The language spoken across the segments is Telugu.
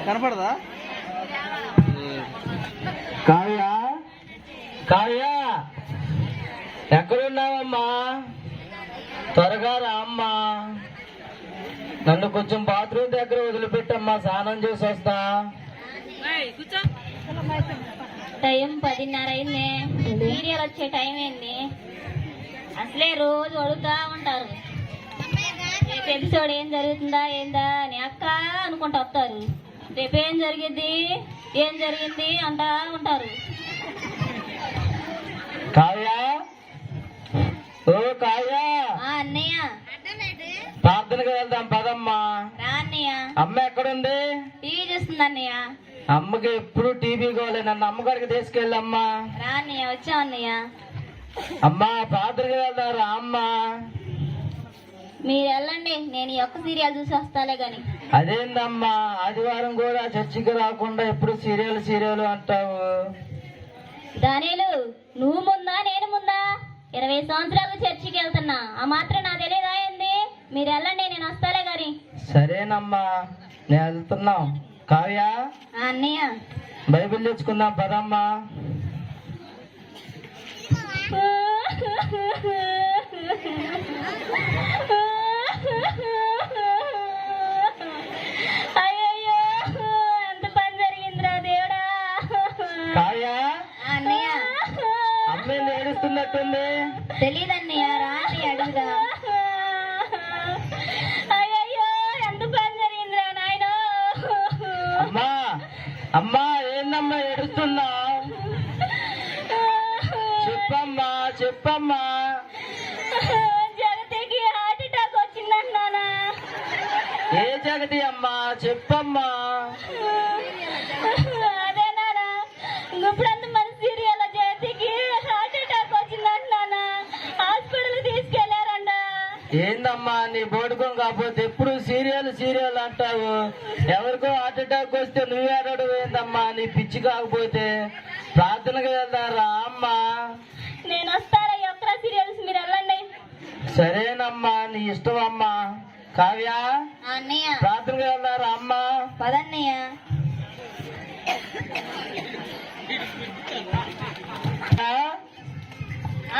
కనపడదా? కావ్య, కావ్య ఎక్కడున్నావమ్మా? త్వరగా రా అమ్మా. నన్ను కొంచెం బాత్రూమ్ దగ్గర వదిలిపెట్టమ్మా, స్నానం చేసి వస్తా. టైం 10:30 అయింది. సీరియల్ వచ్చే టైం ఏంది? అసలే రోజు అడుగుతా ఉంటారు రేపు ఎపిసోడ్ ఏం జరుగుతుందా ఏందా అని. అక్క అనుకుంటా వస్తారు, రేపు ఏం జరిగింది ఏం జరిగింది అంటా ఉంటారు. కావ్య, ఓ కావ్య. అన్నయ్య ప్రార్థనకి వెళ్దాం పదమ్మా. రా అన్నయ్య. అమ్మ ఎక్కడుంది? టీవీ చూస్తుంది అన్నయ్య. అమ్మకి ఎప్పుడు టీవీ కావాలి, నన్ను అమ్మగారికి తీసుకెళ్ళమ్మా. రా అన్నయ్య. వచ్చా అన్నయ్య. అమ్మా ప్రార్థనకి వెళ్దాం రా అమ్మా. మీరు వెళ్ళండి, నేను ఈ ఒక్క సీరియల్ చూసి వస్తాలే గాని. అదేందమ్మా ఆదివారం కూడా చర్చికి రాకుండా ఎప్పుడు సీరియల్ సీరియల్ అంటావు? దానేలు నువ్వు ముందా నేను ముందా? 20 సంవత్సరాలు చర్చికి వెళ్తున్నా, ఆ మాత్రం నా తెలియదా ఏంది? మీరు వెళ్ళండి, నేను వస్తాలే గాని. సరేనమ్మా, నేను వెళ్తున్నాం. కావ్య, అన్నయ్య బైబిల్ తెచ్చుకుందాం పదమ్మా. అయ్యయ్యో, ఎంత పని జరిగిందిరా దేవుడా. కావ్య, అన్నయ్య అమ్మాయి ఏడుస్తున్నట్టుంది. తెలీదన్నయ్య, రాని అడుగుదా. అయ్యయ్యో, ఎంత పని జరిగిందిరా నాయనో. అమ్మా, అమ్మా ఏందమ్మా ఏడుస్తున్నావు? చెప్పమ్మా చెప్పమ్మా. జగతికి హార్ట్ అటాక్ వచ్చిందన్నానా? ఏ జగతి అమ్మా చెప్పమ్మా. అదే నానా, ఇప్పుడంత మన సీరియల్ జగతికి హార్ట్ అటాక్ వచ్చిందంటున్నానా, హాస్పిటల్ తీసుకెళ్లారంట. ఏందమ్మా నీ బోడుకం కాకపోతే ఎప్పుడు సీరియల్ సీరియల్ అంటావు? ఎవరికో హార్ట్ అటాక్ వస్తే నువ్వే అడగడం ఏందమ్మా? నీ పిచ్చి కాకపోతే ప్రార్థనకు వెళ్దారా అమ్మా. నేను వస్తారా ఈ ఒక్క సీరియల్స్, మీరు వెళ్ళండి. సరేనమ్మా, నీ ఇష్టం అమ్మా. కావ్య, అన్నయ్య ప్రార్థనకు వెళ్దారా అమ్మా. పదన్నయ్య.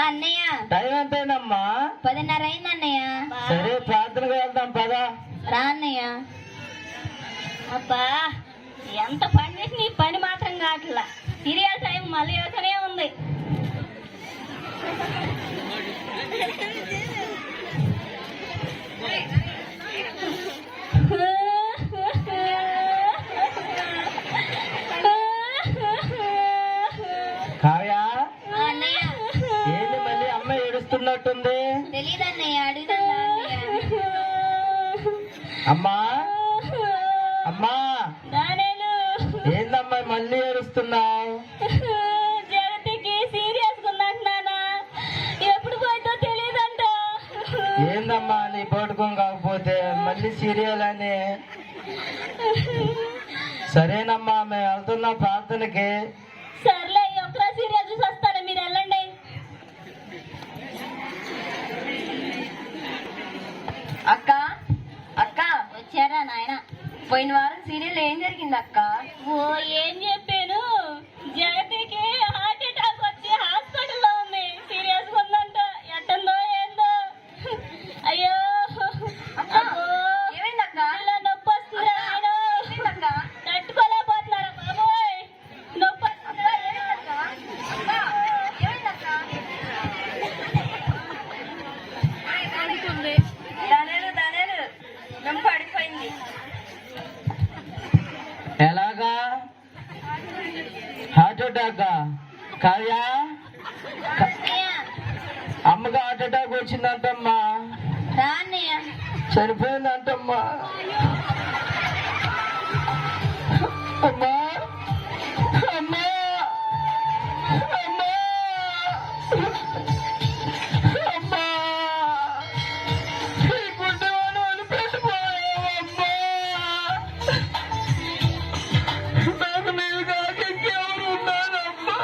అన్నయ్య టైం ఎంతైందమ్మా? 10:30 అయింది అన్నయ్య. సరే ప్రార్థనకు వెళ్దాం పదా. రా అన్నయ్య. అబ్బా, ఎంత పని చేసి నీ పని మాత్రం కావట్లా. సీరియల్ టైం మళ్ళీ వెళ్తూనే ఉంది. కావ్య, అన్నయ్య ఏంటి మళ్ళీ అమ్మ ఏడుస్తున్నట్టుంది? తెలీదన్నయ్య, అడుగుతుందా అన్నయ్య. అమ్మా, అమ్మా దానేలు ఏందమ్మా మళ్ళీ ఏడుస్తున్నావు? జగతికి సీరియస్ ఉందంటున్నానా, ఎప్పుడు పోయిందో తెలియదంట. ఏందమ్మా నీ పడుకోం కాకపోతే మళ్ళీ సీరియల్ అని. సరేనమ్మా, మేము వెళ్తున్నాం ప్రార్థనకి. సర్లే, ఈ ఒక్క సీరియల్ చూసి వస్తారా, మీరు వెళ్ళండి. అక్క, అక్క వచ్చారా నాయన? పోయిన వారం సీరియల్ ఏం జరిగింది అక్క? ఓ ఏం చెప్పాను, జగతికి హార్ట్ అటాక్ వచ్చి హాస్పిటల్లో ఉంది. సీరియస్ ఉందంట, ఎట్టందో ఏందో. అయ్యో అక్క, ఏమైందక్క? ఇలా నొప్పి వస్తుందిరా నాయన, ఏమైందక్క? తట్టుకోలేకపోతున్నారా బాబోయ్, నొప్పి వస్తుందిరా. ఏమైందక్క? అక్క, ఏమైందక్క? దానేలు దానేలు మేము పడిపోయింది. ఎలాగా? Heart attack? కావ్య, అమ్మకి హార్ట్ అటాక్ వచ్చిందంటమ్మా. రా అన్నయ్య. చనిపోయిందంటమ్మా. అమ్మా, అమ్మా, అమ్మా, అమ్మా, ఈ గుడ్డివాడు వదిలిపెట్టిపోయావమ్మా. నాకు నీవు కాక ఇంకెవరు ఉన్నారమ్మా.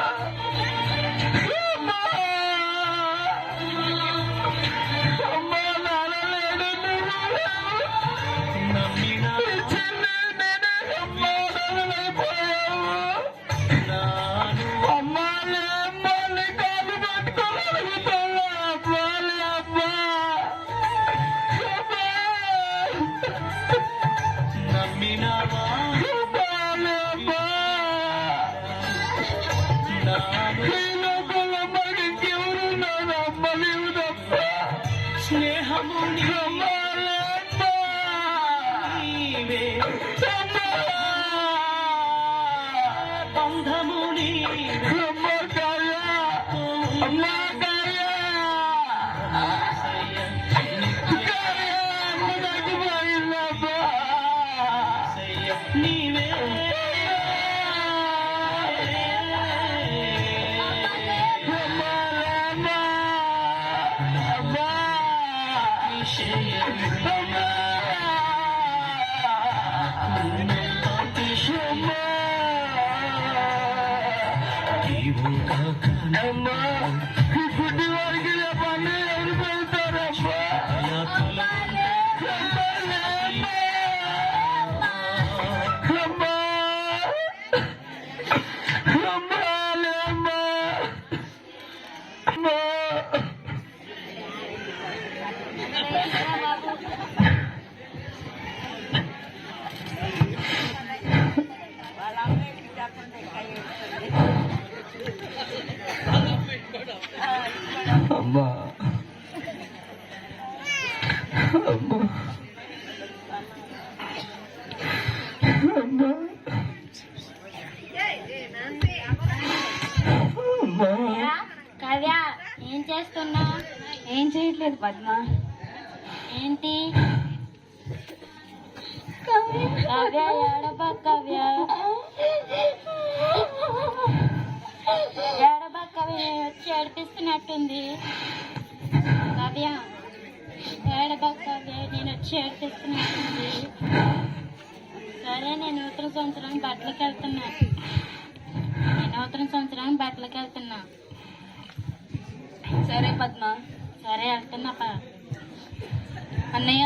అమ్మా, అమ్మా, నాన్న లేడు, నువ్వు లేవు. ఈ చిన్న నేనే అమ్మా. నీవే అమ్మా గుడ్డి వారికి పన్ను ఎవరు పెడతారమ్మా అమ్మా అమ్మా అమ్మా అమ్మా కావ్య ఏం చేస్తున్నా? ఏం చేయట్లేదు పద్మ. ఏంటి కావ్య? ఏడబాక్ కావ్య, ఏడబాక్ కావ్య, నేను వచ్చి ఏడిపిస్తున్నట్టుంది. కావ్య ఏడబాక్ కావ్య, నేను వచ్చి ఏడిపిస్తున్నట్టుంది. సరే, నేను నూతన సంవత్సరానికి బట్టలకి వెళ్తున్నా. సరే పద్మ. సరే, వెళ్తున్నా. అన్నయ్య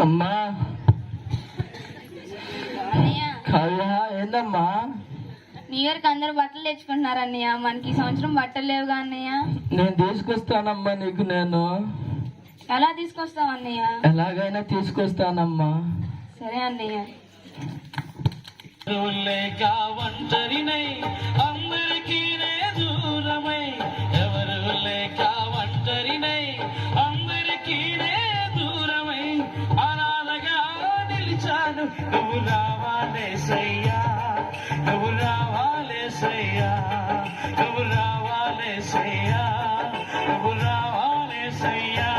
అమ్మా అన్నయ్య, కావ్య ఏందమ్మా? న్యూ ఇయర్ కి అందరూ బట్టలు తెచ్చుకుంటున్నారు అన్నయ్య. మనకి ఈ సంవత్సరం బట్టలు లేవుగా అన్నయ్య. నేను తీసుకొస్తానమ్మా నీకు. నేను ఎలా తీసుకొస్తావు అన్నయ్య? ఎలాగైనా తీసుకొస్తానమ్మా. సరే అన్నయ్య. లేక ఒంటరినై అందరికీ దూరమై, ఎవరు లేక ఒంటరినై అందరికీ దూరమై అనాథగా నిలిచాను. నువ్వు రావాలే సయ్యా, నువ్వు రావాలే సయ్యా, నువ్వు రావాలే సయ్యా, నువ్వు రావాలే సయ్యా.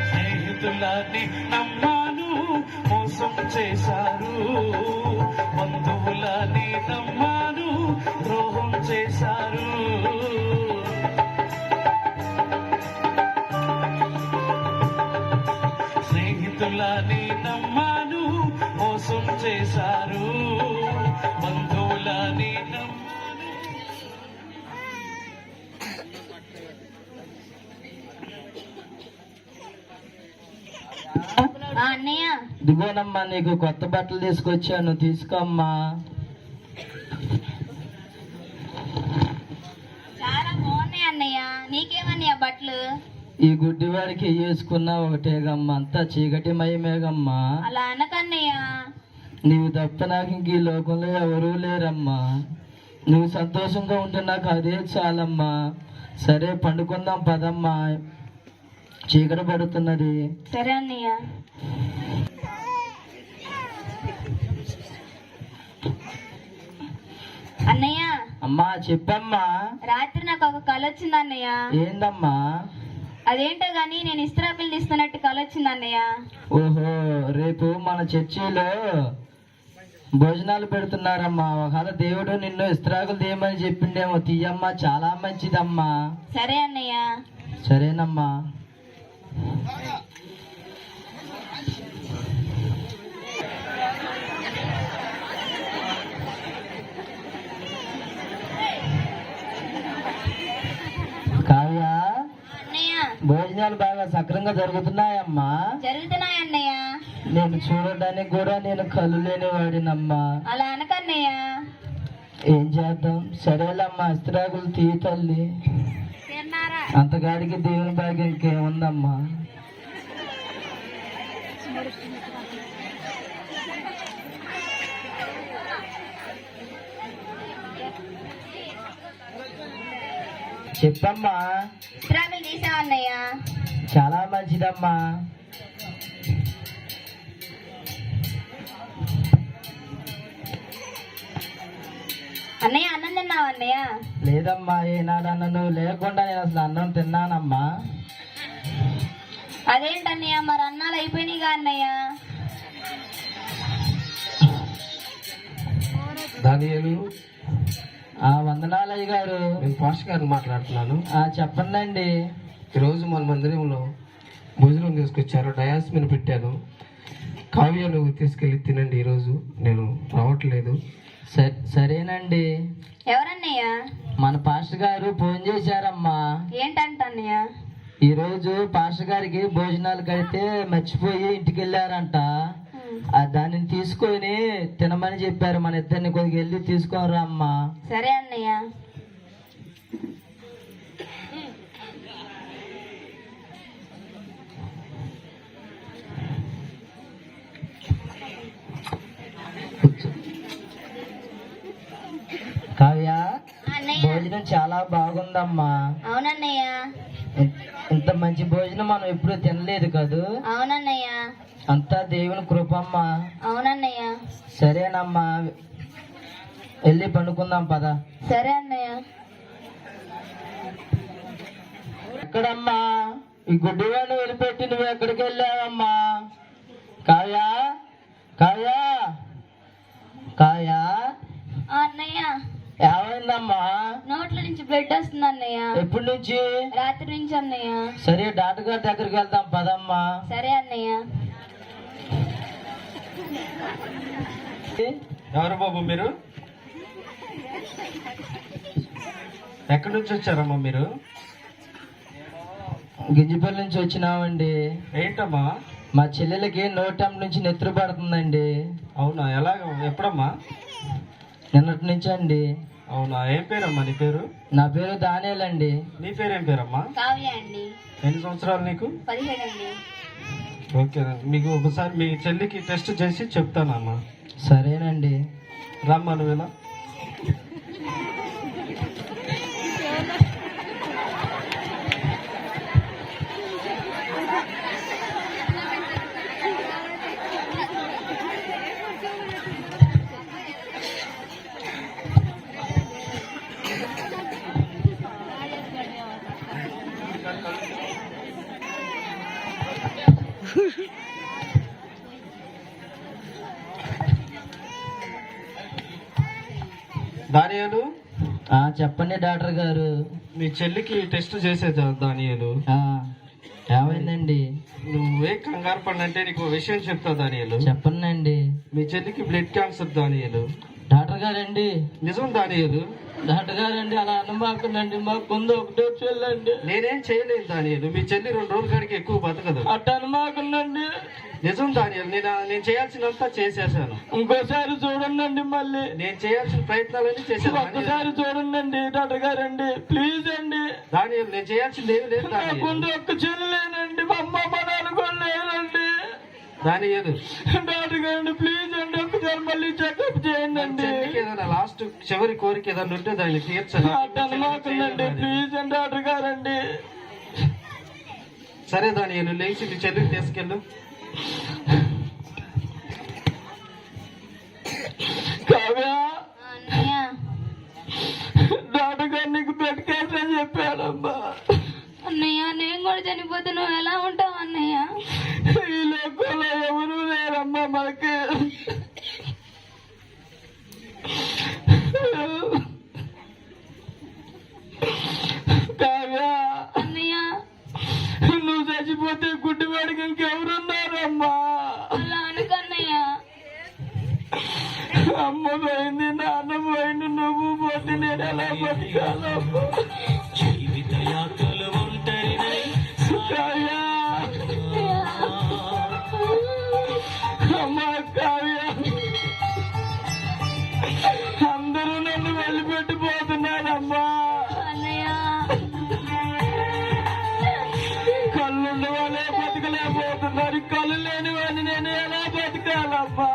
స్నేహితులని నమ్మాను, మోసం చేశారు. బంధువులని నమ్మాను, ద్రోహం చేశారు. స్నేహితులని నమ్మాను, మోసం చేశారు. బంధువులని నమ్మాను. అన్నయ్య ఇదిగోనమ్మా, నీకు కొత్త బట్టలు తీసుకొచ్చాను, తీసుకోమ్మా. చాలా బాగున్నాయి అన్నయ్య. నీకేమన్నయ్య బట్టలు? ఈ గుడ్డి వారికి వేసుకున్నా ఒకటేగమ్మా, అంతా చీకటి మయమేగమ్మా. అలా అనకన్నయ్య. నీవు తప్ప నాకు ఇంక ఈ లోకంలో ఎవరూ లేరమ్మా. నువ్వు సంతోషంగా ఉంటే నాకు అదే చాలమ్మా. సరే, పండుకుందాం పదమ్మా, చీకటి పడుతున్నది. సరే అన్నయ్య. అన్నయ్య అమ్మా చెప్పమ్మా. రాత్రి నాకు ఒక కళ వచ్చింది అన్నయ్య. ఏందమ్మా? అదేంటో గాని నేను ఇస్త్రాకులు తీస్తున్నట్టు కళ వచ్చింది అన్నయ్య. ఓహో, రేపు మన చర్చిలో భోజనాలు పెడుతున్నారమ్మా. ఒకవేళ దేవుడు నిన్ను ఇస్త్రాకులు తీయమని చెప్పిండేమో, తీయమ్మా, చాలా మంచిదమ్మా. సరే అన్నయ్య. సరేనమ్మా. కావ్య, అన్నయ్య భోజనాలు బాగా సక్రంగా జరుగుతున్నాయమ్మా. జరుగుతున్నాయి అన్నయ్య. నేను చూడడానికి కూడా నేను కళ్ళు లేని వాడినమ్మా. అలా అనకన్నయ్య. ఏం చేద్దాం? సరేలమ్మా, ఇస్త్రాకులు తీ తల్లి. అంతగాడికి దేవుని భాగ్యం ఇంకేముందమ్మా. చెప్పమ్మా. విశ్రాంతులు తీసావు అన్నయ్య. చాలా మంచిదమ్మా. అన్నయ్య అన్నం తిన్నావు అన్నయ్య? లేదమ్మా, ఏనాడు అన్న నువ్వు లేకుండా నేను అసలు అన్నం తిన్నానమ్మా. అదేంటన్నయ్య, మరి అన్నాలు అయిపోయినాయిగా అన్నయ్య. దానియేలు, వందనాలయ్య గారు. నేను పాస్టర్ గారిని మాట్లాడుతున్నాను. చెప్పండి. ఈరోజు మన మందిరంలో భోజనం తీసుకొచ్చారు, డయాస్మిన్ పెట్టాను. కావ్య నువ్వు తీసుకెళ్ళి తినండి. ఈరోజు నేను రావట్లేదు. సరేనండి. ఎవరన్నయ్య? మన పాస్టర్ గారు ఫోన్ చేశారమ్మా. ఏంటంట అన్నయ్య? ఈరోజు పాస్టర్ గారికి భోజనాలు కడితే మర్చిపోయి ఇంటికి వెళ్ళారంట. దానిని తీసుకొని తినమని చెప్పారు. మన ఇద్దరిని కొద్దిగా వెళ్ళి తీసుకొని రా అమ్మా. సరే అన్నయ్య. కావ్య, అన్నయ్య. భోజనం చాలా బాగుందమ్మా. అవునన్నయ్య. ఇంత మంచి భోజనం మనం ఎప్పుడు తినలేదు కదూ. అవునన్నయ్య. అంతా దేవుని కృపమ్మా. అవునన్నయ్య. సరేనమ్మా, వెళ్ళి పండుకుందాం పద. సరే అన్నయ్య. ఎక్కడమ్మా ఈ గుడ్డివాడిని వదిలిపెట్టి నువ్వు ఎక్కడికి వెళ్ళావమ్మా? కావ్య, కావ్య, కావ్య. అన్నయ్య, ఏమైందమ్మా? నోట్ల నుంచి బ్లడ్ వస్తుంది అన్నయ్య. ఎప్పటి నుంచి? రాత్రి నుంచి అన్నయ్య. సరే, డాక్టర్ గారి దగ్గరికి వెళ్దాం పదమ్మా. సరే అన్నయ్య. ఎవరు బాబు మీరు? ఎక్కడి నుంచి వచ్చారమ్మా మీరు? గింజిపల్లి నుంచి వచ్చినామండి. ఏంటమ్మా? మా చెల్లెలకి నోటం నుంచి నెత్తురు పడుతుందండి. అవునా? ఎలాగ? ఎప్పుడమ్మా? నిన్నటి నుంచి అండి. అవునా? ఏం పేరమ్మా నీ పేరు? నా పేరు దానియేల్ అండి. నీ పేరేం పేరమ్మా? కావ్య అండి. ఎన్ని సంవత్సరాలు నీకు? 17 అండి. ఓకే, మీకు ఒకసారి మీ చెల్లికి టెస్ట్ చేసి చెప్తానమ్మా. సరేనండి. రమ్మా నువ్వు ఇలా. దానియేలు, చెప్పండి డాక్టర్ గారు. మీ చెల్లికి టెస్ట్ చేసేదా దానియేలు? ఏమైందండి? నువ్వే కంగారు పడినంటే నీకు విషయం చెప్తా దానియేలు. చెప్పండి. మీ చెల్లికి బ్లడ్ క్యాన్సర్ దానియేలు. డాక్టర్ గారండి? నిజం దానియేలు. డాక్టర్ గారండి, అలా అనమాకండి. మాకు ముందు ఒకటే చెల్లండి. నేనేం చేయలేదు దానియేలు. మీ చెల్లి 2 రోజుల కాడికి ఎక్కువ బతకదు. అట్ట అనమాకండి. నిజం దానియేలు. నేను చేయాల్సినంతా చేసేసాను. ఇంకోసారి చూడండి. మళ్ళీ నేను చేయాల్సిన ప్రయత్నాలన్నీ చేశాను. ఒక్కసారి చూడండి డాక్టర్ గారండి, ప్లీజ్ అండి. దానియేలు, నేను చేయాల్సింది ఏమి లేదు దానియేలు. ముందు ఒక్క చెల్లేనండి, అమ్మ మనలు కూడా లేనండి. దానియేలు, డాక్టర్ గారండి, ప్లీజ్ అండి, ఒక్కసారి మళ్ళీ చెకప్ చేయండి. ఏదైనా లాస్ట్ చివరి కోరిక ఏదైనా ఉంటే దాన్ని తీర్చాలి. అనమాకండి, ప్లీజ్ అండి డాక్టర్ గారండి. సరే దానియేలు, లేచి నీ చెల్లిని తీసుకెళ్ళు. కావ్య, అన్నయ్య. డాక్టర్ గారు నీకు బ్లడ్ క్యాన్సర్ అని చెప్పాడమ్మా. అన్నయ్య, నేను కూడా చనిపోతే నువ్వు ఎలా ఉంటావు అన్నయ్య? ఈ లోకంలో ఎవరు లేరమ్మా మనకి. కావ్య, అన్నయ్య, నువ్వు చచ్చిపోతే గుడ్డివాడికి ఇంకెవరున్నారమ్మా? అలా అనుకన్నయ్య. అమ్మ పోయింది, నాన్న పోయింది, నువ్వు పోతే నేను ఎలా బతకాలమ్మా? కావ్య, అమ్మా కావ్య, అందరూ నన్ను వెళ్ళిపెట్టిపోతున్నారమ్మా. అన్నయ్య, కళ్ళున్న వాళ్ళే బతకలేకపోతున్నారు, కళ్ళు లేని వాడిని నేను ఎలా బతకాలమ్మా?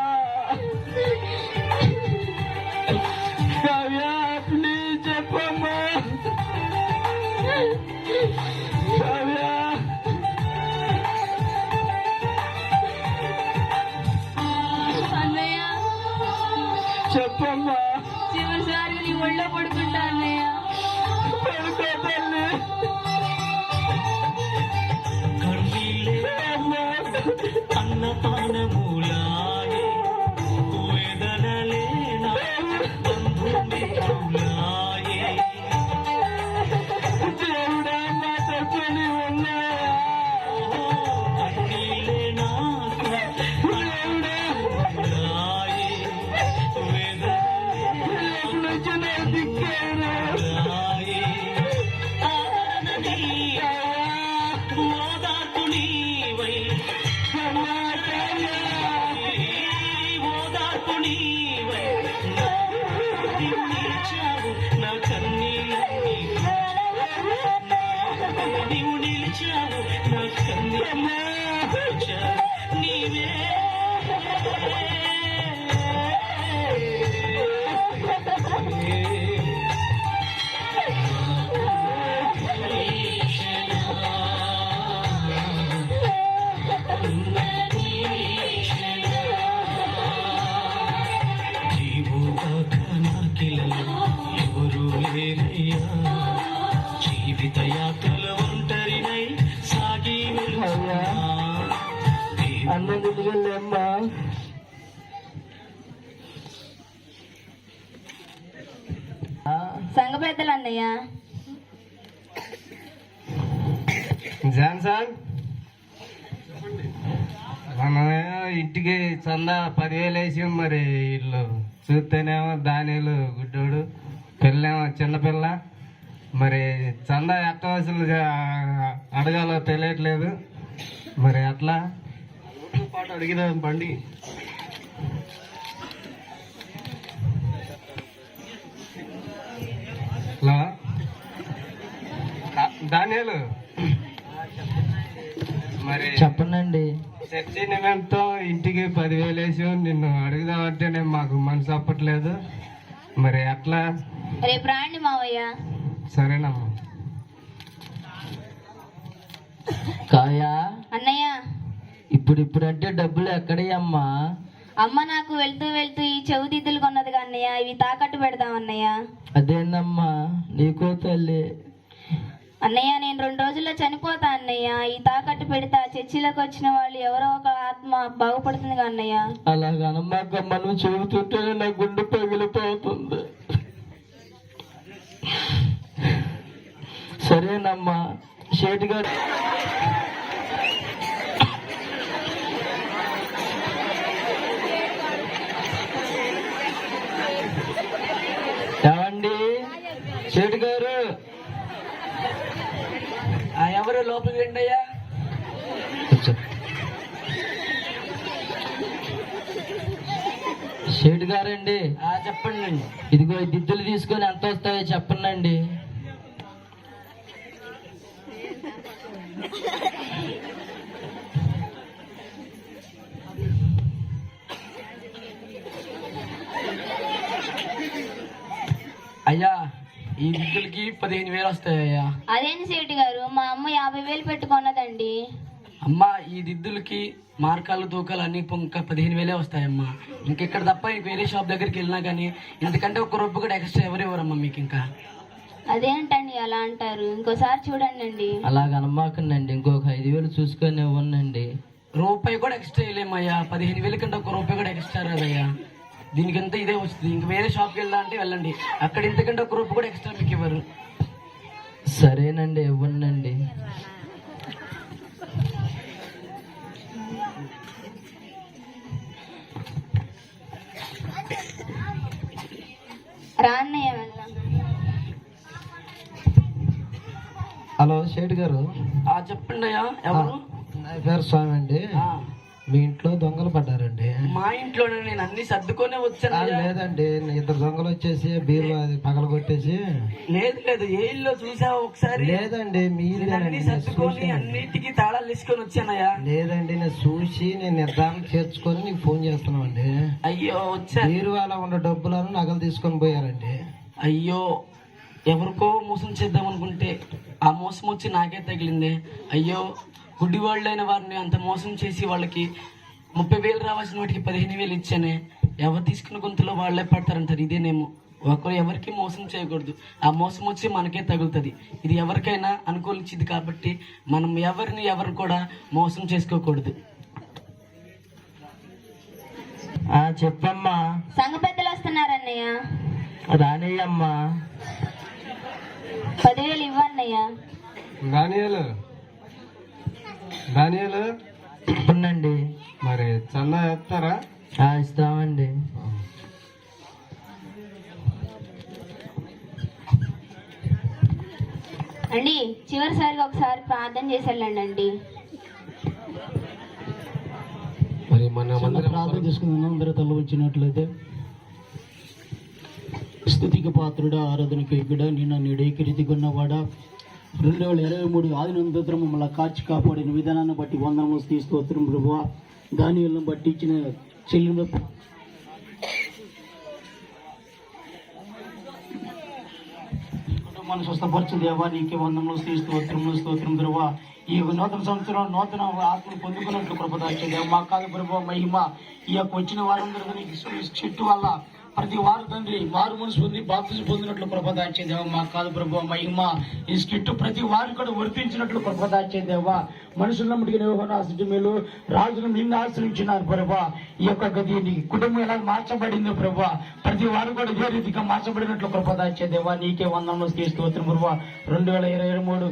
కావ్య, ప్లీజ్ చెప్పమ్మా. అన్నయ్య చెప్పమ్మా. చివరిసారిగా నీ ఒళ్ళో పడుకుంటా అన్నయ్య. అన్నపానమూలాయే వేదనలేనా బంధుమిత్రులాయే దేవుడా నా తప్పుని ఉన్నాయా? కన్నీలే నాకు అన్నపానమూలాయే ఎప్పుడు వచ్చిన దిక్కేనా? వేదనలేనాయే ఆదరణ నీవై ఓదార్పు నీవై ఓదార్పు నీవై నిలిచావు నా కన్నీళ్ళని నీవు నిలిచావు నా కన్నీళ్ళ నీవే ఎవరు లేరయ్యా జీవిత యాత్రలో ఒంటరినై సాగి వెళ్తున్నా అన్న గుడికెళ్ళమ్మా. సంఘ పెద్దలు అన్నయ్య. జాన్సన్ మన ఇంటికి చందా 10,000 వేసి మరి వీళ్ళు చూస్తేనేమో దానిలు గుడ్డోడు, పిల్లేమో చిన్నపిల్ల. మరి చందా ఎట్ట వసూలు అడగాలో తెలియట్లేదు. మరి అట్లా పాటు అడిగిదాం బండి. హలో దానిలు మరి చెప్పండి. చర్చి నిమిత్తం ఇంటికి 10,000 వేసి నిన్ను అడుగుదామంటేనే మాకు మనసు అప్పట్లేదు. మరి అట్లా రేపు రాండి మావయ్య. సరేనమ్మా. కాయా అన్నయ్య ఇప్పుడంటే డబ్బులు ఎక్కడయ్యమ్మా? అమ్మ నాకు వెళ్తూ వెళ్తూ ఈ చెవు దిద్దులు కొన్నదిగా అన్నయ్య, ఇవి తాకట్టు పెడదాం అన్నయ్య. అదేందమ్మా నీకో తల్లి. అన్నయ్య నేను 2 రోజుల్లో చనిపోతా అన్నయ్య, ఈ తాకట్టు పెడతా. చర్చిలోకి వచ్చిన వాళ్ళు ఎవరో ఒక ఆత్మ బాగుపడుతుందిగా అన్నయ్య. అలాగనమ్మాకమ్మ, నువ్వు చెబుతుంటేనే నా గుండె పగిలిపోతుంది. సరేనమ్మా. షేట్ గారు ఏమండి? షేట్ గారు ఎవరు లోపలికి రండి అయ్యా. షేట్ గారండి, చెప్పండి అండి. ఇదిగో ఈ దిద్దులు తీసుకొని ఎంత వస్తాయో చెప్పండి. అయ్యా ఈ దిద్దులకి 15,000 వస్తాయ్యా. అదేంటి సేటి గారు, మా అమ్మ 50,000 పెట్టుకున్నదండి. అమ్మా ఈ దిద్దులకి మార్కాలు తూకాలు అన్ని ఇంకా 15,000 వస్తాయమ్మా. ఇంకెక్కడ తప్ప వేరే షాప్ దగ్గరికి వెళ్ళినా కానీ ఎందుకంటే 1 రూపాయి కూడా ఎక్స్ట్రా ఎవరు ఇవ్వరమ్మా మీకు. ఇంకా అదేంటండి అలా అంటారు? ఇంకోసారి చూడండి అండి. అలాగనమాకండి, ఇంకొక 5,000 చూసుకొని ఇవ్వండి. రూపాయి కూడా ఎక్స్ట్రా వేయలేమయ్యా. 15,000 కంటే 1 రూపాయి కూడా ఎక్స్ట్రా రాదయ్యా. దీనికంతా ఇదే వస్తుంది. ఇంక వేరే షాప్కి వెళ్దా అంటే వెళ్ళండి, అక్కడ ఇంతకంటే 1 రూపాయి కూడా ఎక్స్ట్రా మీకు ఇవ్వరు. సరేనండి, ఇవ్వండి. రాన్నయ్య వెళ్దాం. హలో షేట్ గారు. చెప్పండి అయ్యా. ఎవరు? నా పేరు స్వామి అండి. మీ ఇంట్లో దొంగలు పడ్డారండి. మా ఇంట్లోనే నేను అన్ని సర్దుకొనే వచ్చాను. లేదండి, 2 దొంగలు వచ్చేసి బీరు పగల కొట్టేసి. లేదు లేదు, ఏ ఇల్లు చూసావా ఒకసారి? లేదండి, మీరు అన్ని సర్దుకొని అన్నిటికీ తాళాలు తీసుకొని వచ్చానయ్యా. లేదండి, నేను చూసి నేను నిర్ధారణ చేర్చుకొని నీకు ఫోన్ చేస్తున్నామండి. అయ్యో వచ్చా. బీరు వాళ్ళ ఉన్న డబ్బులను నగలు తీసుకొని పోయారండి. అయ్యో ఎవరికో మోసం చేద్దాం అనుకుంటే ఆ మోసం వచ్చి నాకే తగిలింది. అయ్యో, గుడ్డి వాళ్ళైన వారిని అంత మోసం చేసి వాళ్ళకి 30,000 రావాల్సిన వాటికి 15,000 ఇచ్చానే. ఎవరు తీసుకున్న గొంతులో వాళ్ళే పడతారంటారు. ఇదేనేమో, ఒకరు ఎవరికి మోసం చేయకూడదు. ఆ మోసం వచ్చి మనకే తగులుతుంది. ఇది ఎవరికైనా అనుకూలించింది కాబట్టి మనం ఎవరు కూడా మోసం చేసుకోకూడదు. చెప్పమ్మా. సంఘ పెద్దలు వస్తున్నారన్నయ్య. రానయ్యమ్మా. 10,000 ఇవ్వన్నయ్య. దానియాలు ఉండండి. మరి చందా వేస్తారా? ఇస్తామండి. అండి, చివరిసారిగా ఒకసారి ప్రార్థన చేసి వెళ్ళండి. మరి మన ప్రార్థన చేసుకుందాం. అందరూ తల వచ్చినట్లయితే, స్తుతికి పాత్రుడా, ఆరాధనకి యోగ్యుడా, నిన్న నీడేకరీతికున్నవాడా, 2023 ఆదినంతరం మమ్మల్ని కాచి కాపాడిన విధానాన్ని బట్టి వందనములు స్తోత్రం ప్రభువా. దానియేలును బట్టి ఇచ్చిన చెల్లింపు కుటుంబాన్ని స్వస్థపరచు దేవా, నీకే వందనములు స్తోత్రం ప్రభువా. ఈ నూతన సంవత్సరం నూతన ఆత్మను పొందుకున్నట్లు కృప దాచేదేవ. మా కాదు ప్రభు మహిమ. ఈ యొక్క వచ్చిన వారందరూ నీకు చెట్టు వల్ల ప్రతి వారు తండ్రి మారు మనసు పొంది బాప్తిజం పొందినట్లు కృప దాచేదేవ. మా కాదు ప్రభు మహిమ. ఈ స్కిట్టు ప్రతి వారు కూడా వర్తించినట్లు కృప దాచేదేవ. మనుషుల మటుకు మేలు రాజును నిన్ను ఆశ్రయించినారు ప్రభా. ఈ యొక్క గది నీ కుటుంబం ఎలా మార్చబడిందో ప్రభా, ప్రతి వారు కూడా ఇదే రీతిగా మార్చబడినట్లు కృప దాచేదేవ. నీకే వందనములు స్తోత్రం ప్రభా. 2023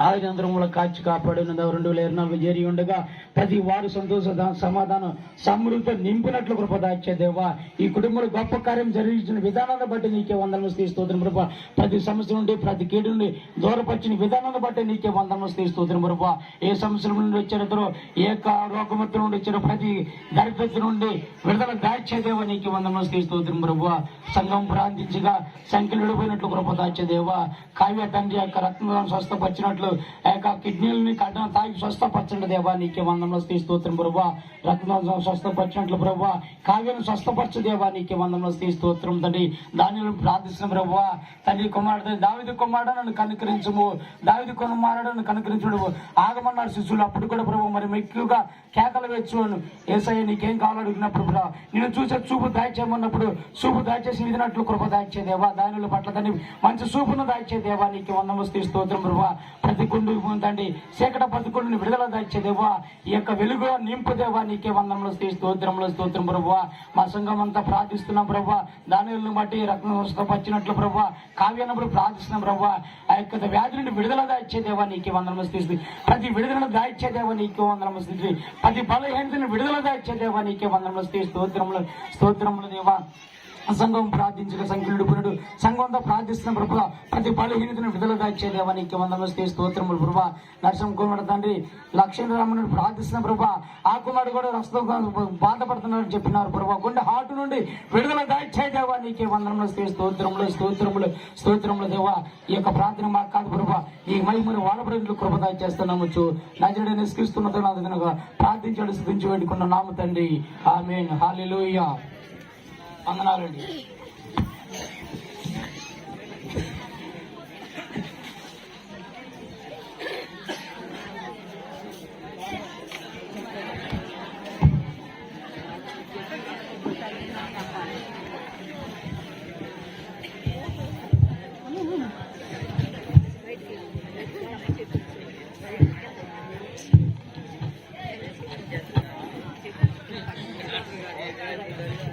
ఆదినంతరముల కాచి కాపాడిన 2024 చేరి ఉండగా ప్రతి వారు సంతోష సమాధానం సమృద్ధితో నింపినట్లు కృప దాచేదేవా. ఈ కుటుంబంలో గొప్ప కార్యం జరిగించిన విధానాన్ని బట్టి నీకే వందనములు స్తోత్రం ప్రభా. ప్రతి సమస్య నుండి ప్రతి కీడు నుండి దూరపరిచిన విధానాన్ని బట్టి నీకే వందనములు స్తోత్రం ప్రభా. ఏ సమస్యల నుండి వచ్చారో, ఏ రోగమత్తు నుండి వచ్చారో, ప్రతి దరిద్రత నుండి విడుదల దాచేదేవా. నీకే వందనములు స్తోత్రం ప్రభా. సంఘం ప్రార్థించగా సంఖ్యలు విడిపోయినట్లు కృప దాచేదేవా. కావ్య తండ్రి యొక్క రక్తం స్వస్థపరిచినట్లు కిడ్నీలని కడ్డ తాగి స్వస్థపరచండి దేవా. నీకే వందనములు స్తోత్రం ప్రభా. రక్తం స్వస్థపరిచినట్లు ప్రభా. కావ్యను స్వస్థపరచు దేవా. నీకే వందనములు స్తోత్రం తండ్రి. దానిని ప్రార్థిస్తున్న ప్రభా. తండ్రి కుమారుడు దావీదు కుమారుడు నన్ను కనుకరించము, దావీదు కుమారుడు నన్ను కనుకరించుడు ఆగమన్నారు శిష్యులు. అప్పుడు కూడా ప్రభు మరి ఎక్కువగా కేకలు వేర్చును. ఏసయ్య నీకేం కావాలో అడిగినప్పుడు ప్రభా, నేను చూసే చూపు దాచేయమన్నప్పుడు చూపు దాచేసి విధినట్లు కృప దాచేదేవా. దానిల పట్ల తండ్రి మంచి చూపును దాచేదేవా. నీకే వందనములు స్తోత్రం ప్రభా. ప్రతి గుండు తండ్రి చీకట బతుకుని విడుదల దాచేదేవా. ఈ యొక్క వెలుగు నింపుదేవా. నీకే వందనములు స్తోత్రం ప్రభువా. మా సంఘం అంతా ప్రార్థిస్తున్నాం ప్రభా. దానిలను బట్టి రక్తం స్వస్థపరిచినట్లు ప్రభా. కావ్యాన్నప్పుడు ప్రార్థిస్తున్నాం ప్రభా. ఆ యొక్క వ్యాధి నుండి విడుదల దాచేదేవా. నీకే వందనములు స్తోత్రం. ప్రతి విడుదలను దాచేదేవా. నీకే వందనములు స్తోత్రం. ప్రతి బలహీనతను విడుదల దాచేదేవా. నీకే వందనములు స్తోత్రములు దేవా. సంఘం ప్రార్థించక సంఖ్యలు పురుడు సంఘంతో ప్రార్థిస్తున్న ప్రభా. ప్రతి బలహీనతను విడుదల దాచేదేవా. నీకే వందనములు స్తోత్రములు ప్రభా. నరసింహ కుమారుడు తండ్రి లక్ష్మీరాముడు ప్రార్థిస్తున్న ప్రభా. ఆ కుమారుడు కూడా రక్తం బాధపడుతున్నారని చెప్పినారు ప్రభా. గుండె హార్ట్ నుండి విడుదల దాచేదేవా. నీకే వందనములు స్తోత్రములు దేవా. ఈ యొక్క ప్రార్థన మాకు కాదు ప్రభా. ఈ మహిమను వాడబడినట్లు కృప దాచేస్తున్నాము. నజరుడైన యేసుక్రీస్తుతో నాదుగా ప్రార్థించాడు స్తుతించి వేడుకున్న నామ తండ్రి. ఆమేన్. హల్లెలూయా. వందనాలండి.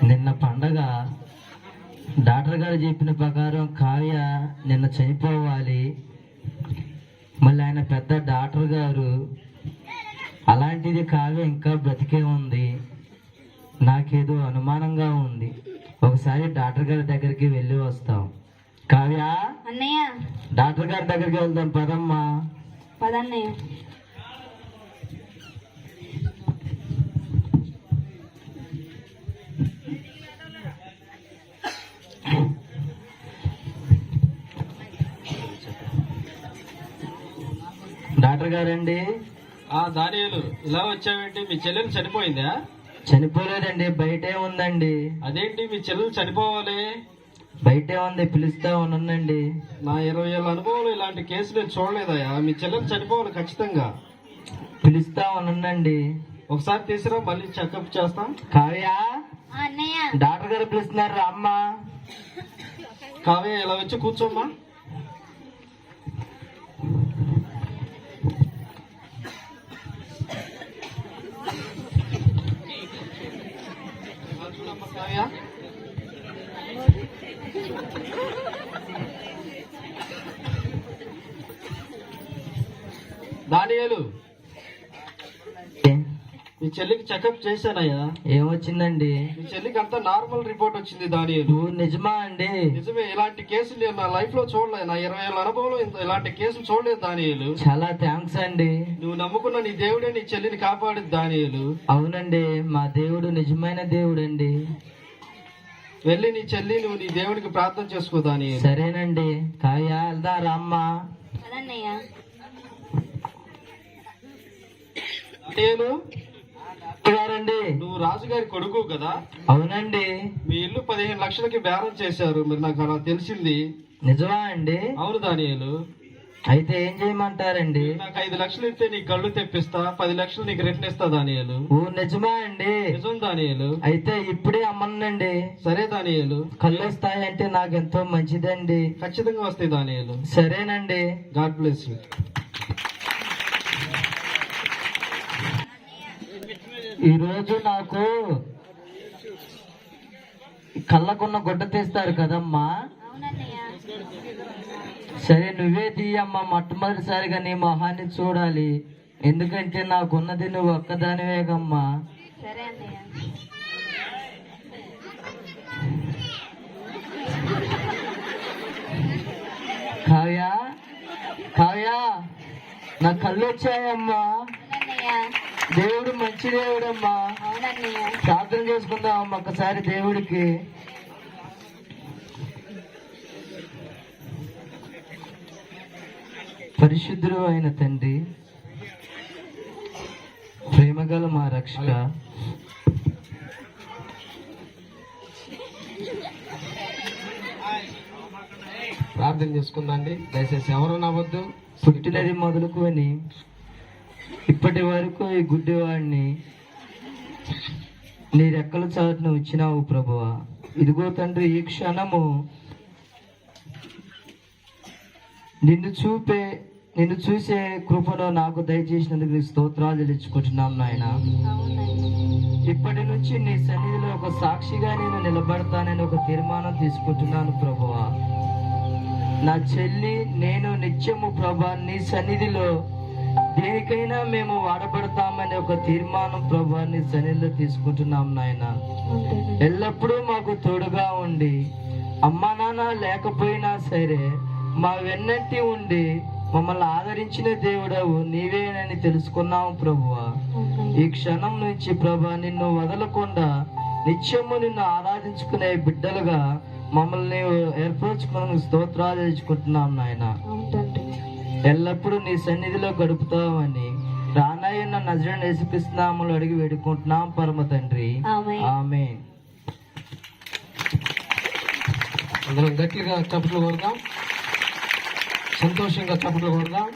నిన్న పండగ డాక్టర్ గారు చెప్పిన ప్రకారం కావ్య నిన్న చనిపోవాలి. మళ్ళీ ఆయన పెద్ద డాక్టర్ గారు అలాంటిది కావ్య ఇంకా బ్రతికే ఉంది. నాకేదో అనుమానంగా ఉంది. ఒకసారి డాక్టర్ గారి దగ్గరికి వెళ్ళి వస్తాం. కావ్య, అన్నయ్య, డాక్టర్ గారి దగ్గరికి వెళ్దాం పదమ్మా. పదన్నయ్య. డాక్టర్ గారండి. దానియేలు, ఇలా వచ్చావేంటి? మీ చెల్లెలు చనిపోయిందా? చనిపోలేదండి, బయటే ఉందండి. అదేంటి మీ చెల్లెలు చనిపోవాలి? బయటే ఉంది, పిలుస్తా ఉన్నానండి. నా 20 ఏళ్ళ అనుభవంలో ఇలాంటి కేసు నేను చూడలేదయ్యా. మీ చెల్లెలు చనిపోవాలి ఖచ్చితంగా. పిలుస్తా ఉన్నానండి. ఒకసారి తీసిరా, మళ్ళీ చెకప్ చేస్తాం. కావ్య, అన్నయ్య డాక్టర్ గారు పిలుస్తున్నారు అమ్మ. కావ్య ఇలా వచ్చి కూర్చోమ్మా. చూడమ్మా కావ్య. దానియేలు, మీ చెల్లికి చెకప్ చేశానయ్యా. ఏమొచ్చిందండి? మీ చెల్లికి అంతా నార్మల్ రిపోర్ట్ వచ్చింది దానియేలు. నిజమా అండి? నిజమే. ఇలాంటి కేసులు నేను నా లైఫ్ లో చూడలేదు. నా 20 ఏళ్ళ అనుభవంలో ఇలాంటి కేసులు చూడలేదు దానియేలు. చాలా థ్యాంక్స్ అండి. నువ్వు నమ్ముకున్న నీ దేవుడే నీ చెల్లిని కాపాడేది దానియేలు. అవునండి, మా దేవుడు నిజమైన దేవుడండి. వెళ్ళి నీ చెల్లి నువ్వు నీ దేవుడికి ప్రార్థన చేసుకో దానియేలు. సరేనండి. కావ్య, వెళ్దా రామ్మ. అదన్నయ్య నేను గారండి, నువ్వు రాజుగారి కొడుకు కదా? అవునండి. మీ ఇల్లు 15 లక్షలకి బేరం చేశారు. మరి నాకు అలా తెలిసింది. నిజమా అండి? అవును దానియేలు. అయితే ఏం చేయమంటారండి? నాకు 5 లక్షలు ఇస్తే నీ కళ్ళు తెప్పిస్తా, 10 లక్షలు నీకు రిటర్న్ ఇస్తా దానియేలు. నిజమా అండి? నిజం దానియేలు. అయితే ఇప్పుడే అమ్మనండి. సరే దానియేలు. కళ్ళు వస్తాయంటే నాకు ఎంతో మంచిదండి. ఖచ్చితంగా వస్తాయి దానియేలు. సరేనండి. God bless you. ఈరోజు నాకు కళ్ళకున్న గుడ్డ తీస్తారు కదమ్మా. అవునన్నయ్య సరే, నువ్వే తీయమ్మా. మొట్టమొదటిసారిగా నీ మొహాన్ని చూడాలి. ఎందుకంటే నాకున్నది నువ్వు ఒక్కదానివేగమ్మా. సరే అన్నయ్య. కావ్య, కావ్య, నా కళ్ళు వచ్చాయమ్మా. అవునన్నయ్య దేవుడు మంచి దేవుడమ్మా. అవునన్నయ్య. ప్రార్థన చేసుకుందామమ్మా ఒకసారి దేవుడికి. పరిశుద్ధుడు అయిన తండ్రి, ప్రేమగల మా రక్షక, ప్రార్థన చేసుకుందండి. దయచేసి ఎవరు నవ్వద్దు. పుట్టినది మొదలుకొని ఇప్పటి వరకు ఈ గుడ్డివాడిని నీ రెక్కల చాటును ఇచ్చినావు ప్రభువా. ఇదిగో తండ్రి, ఈ క్షణము నిన్ను చూసే కృపను నాకు దయచేసినందుకు స్తోత్రాలు చెల్లించుకుంటున్నాం నాయన. ఇప్పటి నుంచి నీ సన్నిధిలో ఒక సాక్షిగా నేను నిలబడతానని ఒక తీర్మానం తీసుకుంటున్నాను ప్రభువా. నా చెల్లి నేను నిత్యము ప్రభా నీ సన్నిధిలో దేనికైనా మేము వాడబడతామని ఒక తీర్మానం ప్రభా నీ సన్నిధిలో తీసుకుంటున్నాం నాయన. ఎల్లప్పుడూ మాకు తోడుగా ఉండి, అమ్మా నాన్న లేకపోయినా సరే మా వెన్నంటి ఉండి మమ్మల్ని ఆదరించిన దేవుడవు నీవేనని తెలుసుకున్నాము ప్రభువా. ఈ క్షణం నుంచి ప్రభా నిన్ను వదలకుండా నిత్యము నిన్ను ఆరాధించుకునే బిడ్డలుగా మమ్మల్ని ఏర్పరచుకుని స్తోత్రాలు తెచ్చుకుంటున్నాం నాయన. ఎల్లప్పుడూ నీ సన్నిధిలో గడుపుతామని రానయ్యన్న నజరేయుడైన యేసుక్రీస్తు నామములో అడిగి వేడుకుంటున్నాం పరమ తండ్రి. ఆమేన్. అందరం గట్టిగా చప్పట్లు కొడదాం. సంతోషంగా చప్పట్లు కొడదాం.